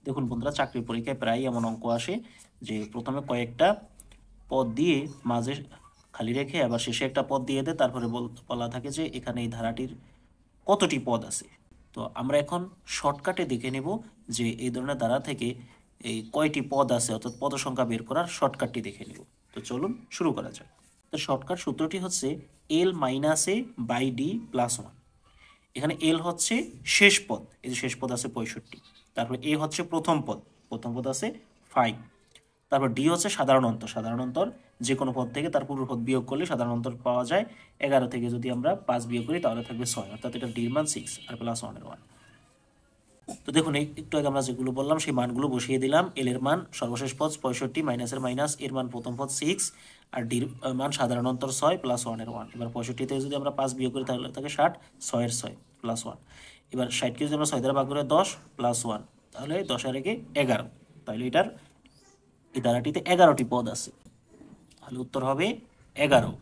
দেখুন বন্ধুরা, চাকরির পরীক্ষায় প্রায় এমন অঙ্ক আসে যে প্রথমে কয়েকটা পদ দিয়ে মাঝে খালি রেখে আবার শেষে একটা পদ দিয়ে দেয়, তারপরে বলা থাকে যে এখানে এই ধারাটির কতটি পদ আছে। তো আমরা এখন শর্টকাটে দেখে নেব যে এই ধরনের ধারা থেকে এই কয়টি পদ আছে, অর্থাৎ পদ সংখ্যা বের করার শর্টকাটটি দেখে নেব। তো চলুন শুরু করা যাক। তো শর্টকাট সূত্রটি হচ্ছে L minus A by D plus one. এখানে এল হচ্ছে শেষ পদ, এই যে শেষ পদ আছে 65, তারপরে এ হচ্ছে প্রথম পদ, প্রথম পদ আছে 5, তারপর ডি হচ্ছে সাধারণ অন্তর, সাধারণ অন্তর যে কোনো পদ থেকে তার পূর্ব পদ বিয়োগ করলে সাধারণ অন্তর পাওয়া যায়। 11 থেকে যদি আমরা 5 বিয়োগ করি তাহলে থাকবে 6, অর্থাৎ এটা ডির মান 6 আর প্লাস 1 এর 1। তো দেখুন একটু আগে আমরা যেগুলো বললাম সেই মানগুলো বসিয়ে দিলাম। এল এর মান সর্বশেষ পদ 65, মাইনাসের মাইনাস, এর মান প্রথম পদ 6 আর ডির মান সাধারণ অন্তর 6 প্লাস 1 এর 1। এবার 65 থেকে যদি আমরা 5 বিয়োগ করি তাহলে থাকে 60, 6 এর 6 প্লাস 1। এবার 60কে যদি আমরা 6 দ্বারা ভাগ করে 10 প্লাস 1, তাহলে 10 আর একে 11, তাহলে এটার এই ধারাটিতে 11টি পদ আছে, তাহলে উত্তর হবে 11।